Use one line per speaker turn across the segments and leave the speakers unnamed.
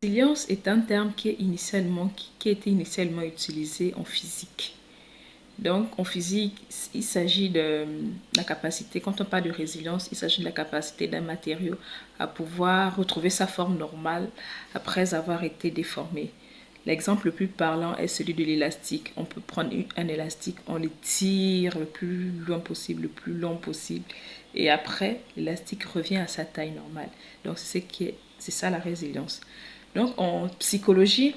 Résilience est un terme qui a été initialement utilisé en physique. Donc, en physique, il s'agit de la capacité, quand on parle de résilience, il s'agit de la capacité d'un matériau à pouvoir retrouver sa forme normale après avoir été déformé. L'exemple le plus parlant est celui de l'élastique. On peut prendre un élastique, on le tire le plus loin possible, le plus long possible, et après, l'élastique revient à sa taille normale. Donc, c'est ça la résilience. Donc, en psychologie,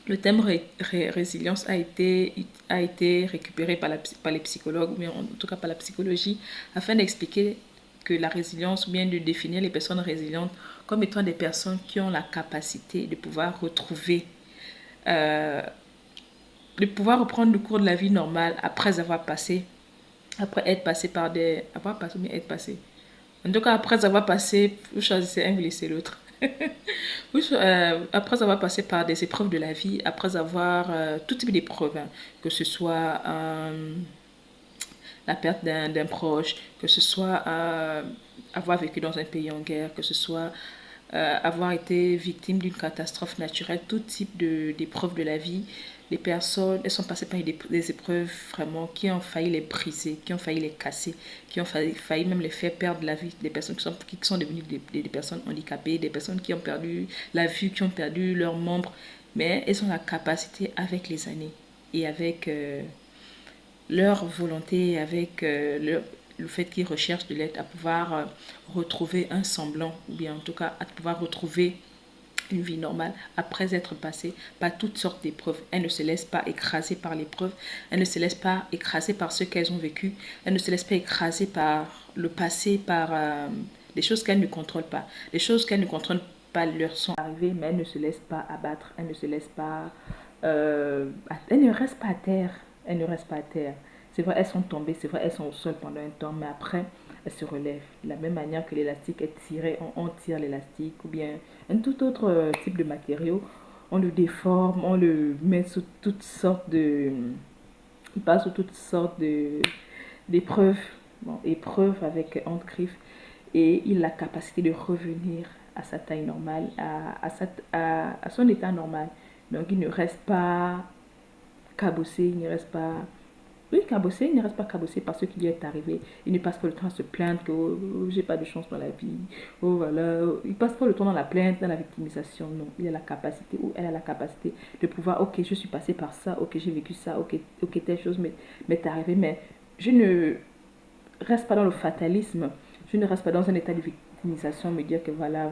le thème résilience a été récupéré par les psychologues, ou bien en tout cas par la psychologie, afin d'expliquer que la résilience, ou bien de définir les personnes résilientes comme étant des personnes qui ont la capacité de pouvoir retrouver, de pouvoir reprendre le cours de la vie normale après être passé par des... Avoir passé, mais être passé. En tout cas, après avoir passé, vous choisissez un, vous laissez l'autre. Oui, après avoir passé par des épreuves de la vie, après avoir tout type d'épreuves, hein, que ce soit la perte d'un proche, que ce soit avoir vécu dans un pays en guerre, que ce soit avoir été victime d'une catastrophe naturelle, tout type d'épreuves de la vie, les personnes, elles sont passées par des épreuves vraiment qui ont failli les briser, qui ont failli les casser, qui ont failli même les faire perdre la vie. Des personnes qui sont devenues des personnes handicapées, des personnes qui ont perdu la vue, qui ont perdu leurs membres. Mais elles ont la capacité avec les années et avec leur volonté, avec le fait qu'ils recherchent de l'aide, à pouvoir retrouver un semblant, ou bien en tout cas à pouvoir retrouver une vie normale après être passée par toutes sortes d'épreuves. Elles ne se laissent pas écraser par l'épreuve, elles ne se laissent pas écraser par ce qu'elles ont vécu, elles ne se laissent pas écraser par le passé, par des choses qu'elles ne contrôlent pas. Les choses qu'elles ne contrôlent pas leur sont arrivées, mais elles ne se laissent pas abattre, elles ne se laissent pas... elles ne restent pas à terre, elles ne restent pas à terre. C'est vrai, elles sont tombées, c'est vrai, elles sont au sol pendant un temps, mais après, elles se relèvent. De la même manière que l'élastique est tiré, on tire l'élastique, ou bien un tout autre type de matériau, on le déforme, on le met sous toutes sortes de... Il passe sous toutes sortes d'épreuves, bon, épreuves avec entre griffes, et il a la capacité de revenir à sa taille normale, à son état normal. Donc il ne reste pas cabossé, il ne reste pas... Oui, cabossé, il ne reste pas cabossé par ce qui lui est arrivé. Il ne passe pas le temps à se plaindre que oh, j'ai pas de chance dans la vie. Oh voilà, il passe pas le temps dans la plainte, dans la victimisation. Non, il a la capacité ou elle a la capacité de pouvoir, ok, je suis passé par ça, ok, j'ai vécu ça, ok, telle chose m'est arrivée, mais je ne reste pas dans le fatalisme. Je ne reste pas dans un état de victimisation, me dire que voilà,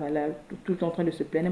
tout le temps en train de se plaindre.